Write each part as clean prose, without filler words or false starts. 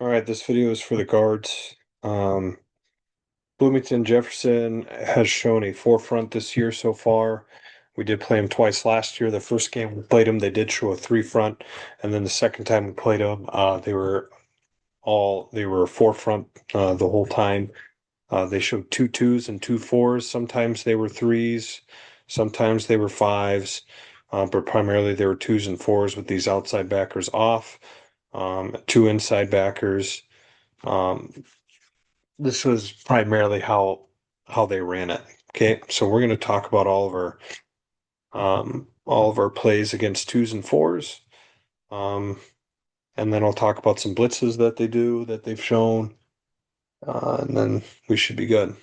All right, this video is for the guards. Bloomington Jefferson has shown a forefront this year so far. We did play them twice last year. The first game we played them, they did show a three front, and then the second time we played them, they were forefront the whole time. They showed two twos and two fours. Sometimes they were threes, sometimes they were fives, but primarily they were twos and fours with these outside backers off, two inside backers. Um, this was primarily how they ran it. Okay, so we're going to talk about all of our plays against twos and fours, um, and then I'll talk about some blitzes that they do that they've shown, and then we should be good.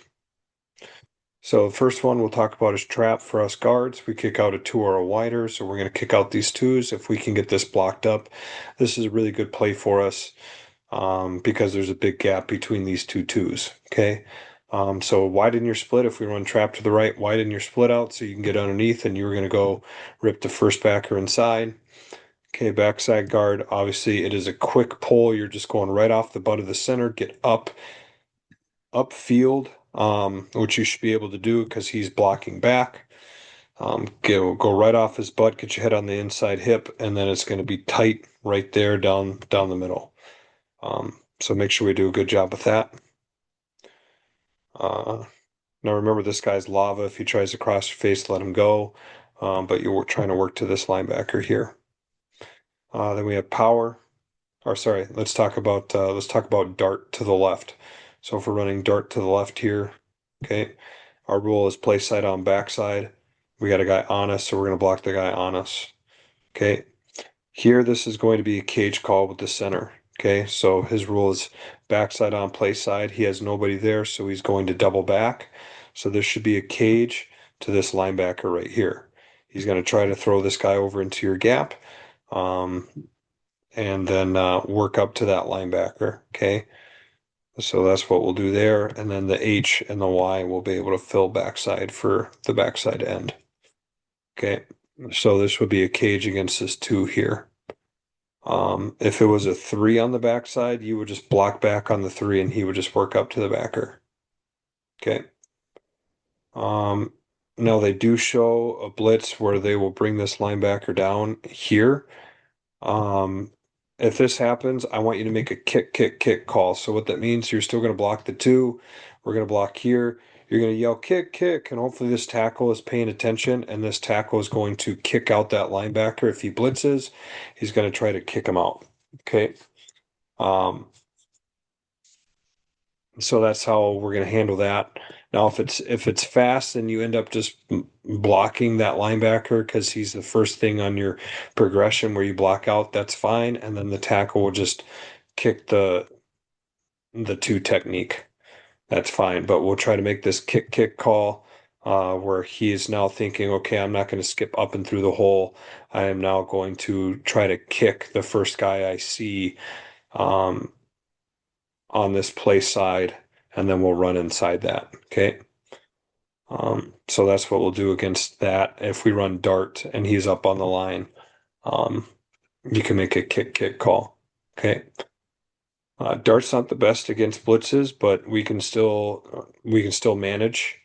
So the first one we'll talk about is trap for us guards. We kick out a two or a wider, so we're going to kick out these twos. If we can get this blocked up, this is a really good play for us. Because there's a big gap between these two twos. Okay. So widen your split. If we run trap to the right, widen your split out so you can get underneath, and you're going to go rip the first backer inside. Okay, backside guard. Obviously, it is a quick pull. You're just going right off the butt of the center, get upfield, which you should be able to do because he's blocking back. Go right off his butt, get your head on the inside hip, and then it's going to be tight right there down the middle. So make sure we do a good job with that. Now remember, this guy's lava. If he tries to cross your face, let him go. But you're trying to work to this linebacker here. Then we have power. Or sorry, let's talk about dart to the left. So if we're running dart to the left here, okay, our rule is play side on backside. We got a guy on us, so we're going to block the guy on us. Okay, here, this is going to be a cage call with the center. Okay, so his rule is backside on play side. He has nobody there, so he's going to double back. So there should be a cage to this linebacker right here. He's going to try to throw this guy over into your gap, um, and then work up to that linebacker. Okay, so that's what we'll do there. And then the H and the Y will be able to fill backside for the backside end. Okay, so this would be a cage against this two here. If it was a three on the backside, you would just block back on the three and he would just work up to the backer. Okay. Um, Now they do show a blitz where they will bring this linebacker down here. Um, if this happens, I want you to make a kick, kick, kick call. So what that means, you're still going to block the two. We're going to block here. You're going to yell kick, kick, and hopefully this tackle is paying attention, and this tackle is going to kick out that linebacker. If he blitzes, he's going to try to kick him out. Okay. Um, so that's how we're going to handle that. Now, if it's fast and you end up just blocking that linebacker because he's the first thing on your progression where you block out, that's fine. And then the tackle will just kick the two technique. That's fine. But we'll try to make this kick kick call where he is now thinking, okay, I'm not going to skip up and through the hole. I am now going to try to kick the first guy I see. Um, on this play side, and then we'll run inside that. Okay. So that's what we'll do against that. If we run dart and he's up on the line, um, you can make a kick kick call. Okay. Dart's not the best against blitzes, but we can still manage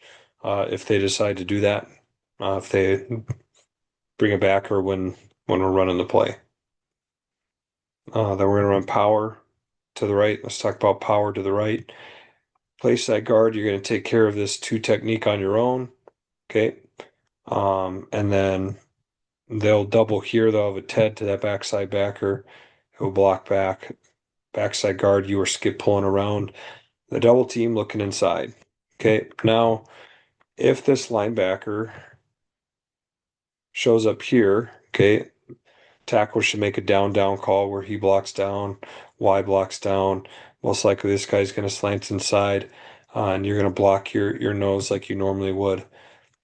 if they decide to do that. If they bring it back or when we're running the play. Then we're going to run power to the right. Let's talk about power to the right. Place that guard. You're going to take care of this two technique on your own. Okay. And then they'll double here. They'll have a Ted to that backside backer. He'll block back. Backside guard, you are skip pulling around. The double team looking inside. Okay. Now, if this linebacker shows up here, okay, tackle should make a down call where he blocks down, Y blocks down. Most likely this guy's going to slant inside, and you're going to block your nose like you normally would.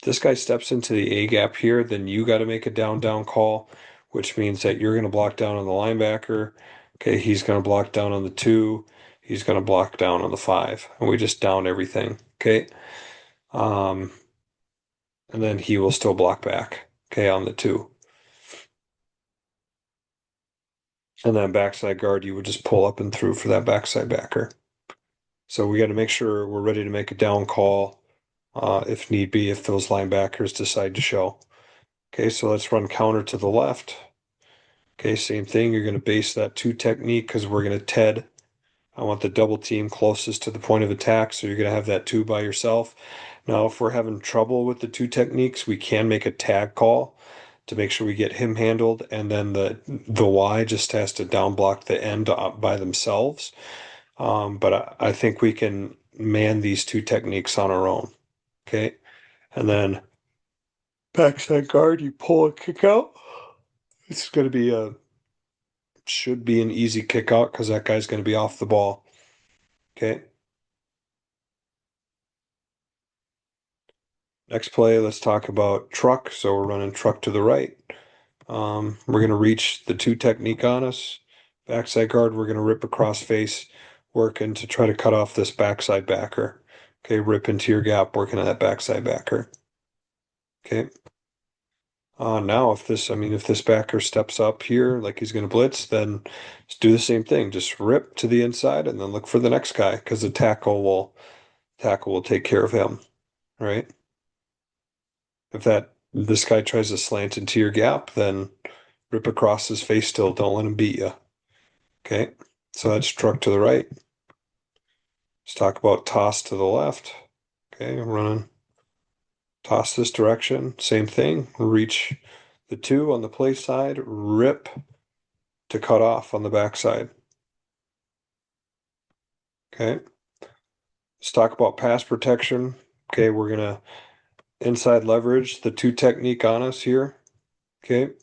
This guy steps into the A gap here, then you got to make a down call, which means that you're going to block down on the linebacker. Okay, he's going to block down on the two. He's going to block down on the five, and we just down everything. Okay, um, and then he will still block back. Okay, on the two. And then backside guard, you would just pull up and through for that backside backer. So we got to make sure we're ready to make a down call if need be, if those linebackers decide to show. Okay, so let's run counter to the left. Okay, same thing. You're going to base that two technique because we're going to TED. I want the double team closest to the point of attack, so you're going to have that two by yourself. Now, if we're having trouble with the two techniques, we can make a tag call to make sure we get him handled, and then the Y just has to down block the end by themselves. But I think we can man these two techniques on our own. Okay, and then backside guard, you pull a kick out. It's going to be a should be an easy kick out because that guy's going to be off the ball. Okay. Next play, let's talk about truck. So we're running truck to the right. We're going to reach the two technique on us. Backside guard, we're going to rip across face, working to try to cut off this backside backer. Okay, rip into your gap, working on that backside backer. Okay. Now if this backer steps up here like he's going to blitz, then just do the same thing. Just rip to the inside and then look for the next guy because the tackle will take care of him, right? If this guy tries to slant into your gap, then rip across his face still. Don't let him beat you. Okay. So that's truck to the right. Let's talk about toss to the left. Okay, I'm running toss this direction. Same thing. Reach the two on the play side, rip to cut off on the backside. Okay. Let's talk about pass protection. Okay, we're gonna inside leverage the two technique on us here. Okay.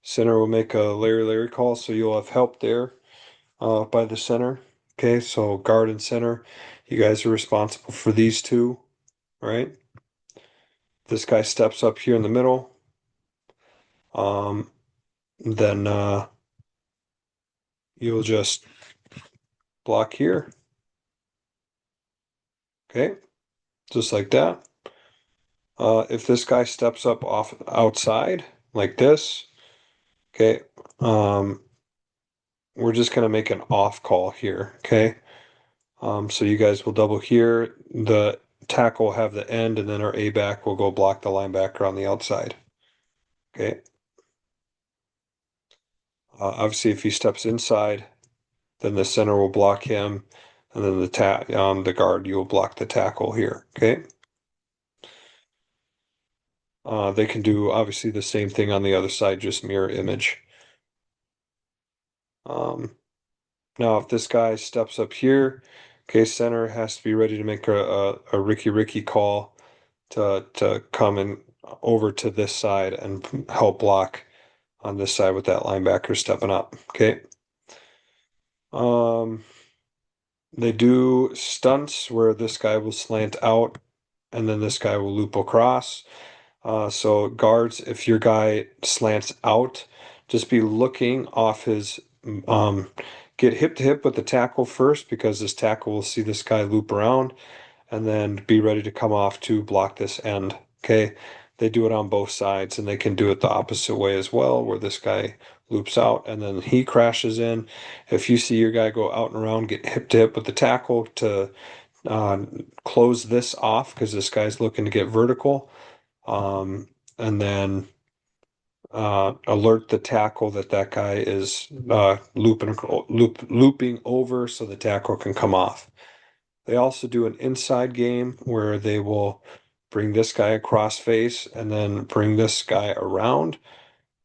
Center will make a Larry call, so you'll have help there by the center. Okay, so guard and center, you guys are responsible for these two, right? This guy steps up here in the middle. Then you'll just block here. Okay, just like that. If this guy steps up off outside like this, okay, we're just gonna make an off call here. Okay, so you guys will double here. The tackle will have the end, and then our A back will go block the linebacker on the outside. Okay. Obviously, if he steps inside, then the center will block him, and then the guard you will block the tackle here. Okay. They can do obviously the same thing on the other side, just mirror image. Um, Now, if this guy steps up here, okay, center has to be ready to make a Ricky call to come in over to this side and help block on this side with that linebacker stepping up. Okay. Um, they do stunts where this guy will slant out and then this guy will loop across. So guards, if your guy slants out, just be looking off his get hip to hip with the tackle first because this tackle will see this guy loop around and then be ready to come off to block this end. Okay. They do it on both sides and they can do it the opposite way as well, where this guy loops out and then he crashes in. If you see your guy go out and around, get hip to hip with the tackle to uh, close this off because this guy's looking to get vertical. And then alert the tackle that that guy is looping over so the tackle can come off. They also do an inside game where they will bring this guy across face and then bring this guy around.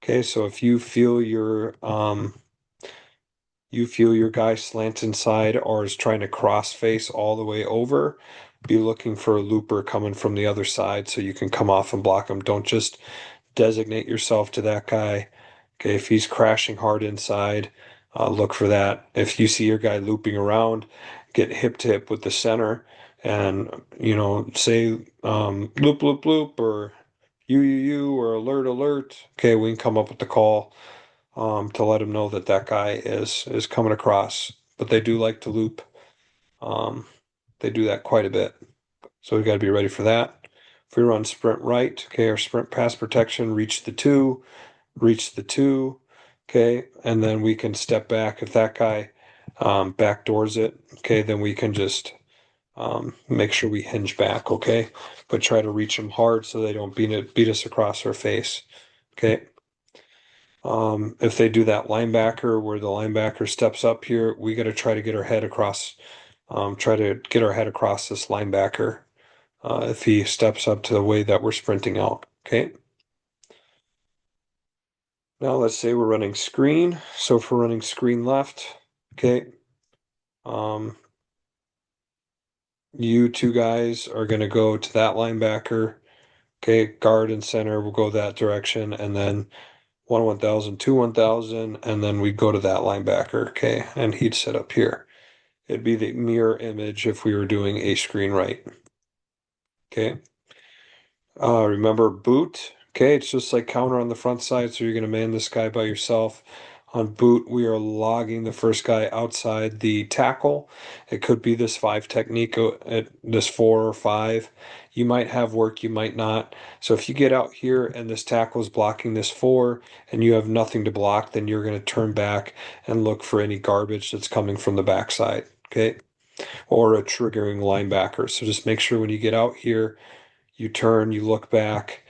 Okay, so if you feel your guy slants inside or is trying to cross face all the way over, be looking for a looper coming from the other side so you can come off and block him. Don't just designate yourself to that guy. Okay, if he's crashing hard inside, look for that. If you see your guy looping around, get hip to hip with the center and, say loop or you or alert. Okay, we can come up with the call to let him know that that guy is coming across. But they do like to loop. Um, they do that quite a bit. So we got to be ready for that. If we run sprint right, okay, our sprint pass protection, reach the two, Okay, and then we can step back. If that guy backdoors it, okay, then we can just make sure we hinge back, okay? But try to reach them hard so they don't beat us across our face, okay? If they do that linebacker where the linebacker steps up here, we got to try to get our head across, try to get our head across this linebacker if he steps up to the way that we're sprinting out, okay? Now let's say we're running screen. So if we're running screen left, okay, um, you two guys are going to go to that linebacker. Okay, guard and center will go that direction, and then 1,000, 1,000, and then we go to that linebacker. Okay, and he'd sit up here. It'd be the mirror image if we were doing a screen right. Okay. Remember boot? Okay, it's just like counter on the front side, so you're going to man this guy by yourself. On boot, we are logging the first guy outside the tackle. It could be this five technique, this four or five. You might have work, you might not. So if you get out here and this tackle is blocking this four and you have nothing to block, then you're going to turn back and look for any garbage that's coming from the backside. Okay, or a triggering linebacker. So just make sure when you get out here you turn, you look back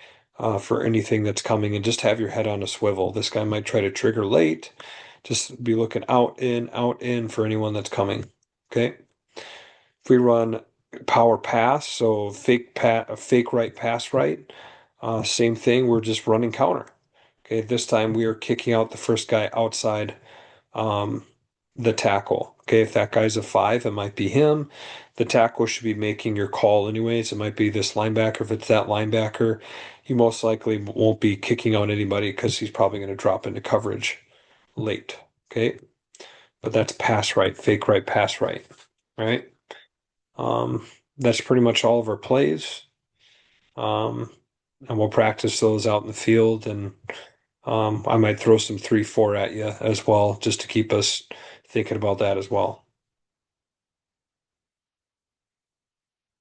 for anything that's coming, and just have your head on a swivel. This guy might try to trigger late. Just be looking out in for anyone that's coming. Okay. If we run power pass, so fake right, pass right, same thing. We're just running counter. Okay. This time we are kicking out the first guy outside um, the tackle. Okay, if that guy's a five, it might be him. The tackle should be making your call anyways. It might be this linebacker. If it's that linebacker, he most likely won't be kicking out anybody because he's probably going to drop into coverage late. Okay, but that's pass right, pass right. Right. Um, that's pretty much all of our plays. Um, and we'll practice those out in the field and I might throw some 3-4 at you as well, just to keep us thinking about that as well.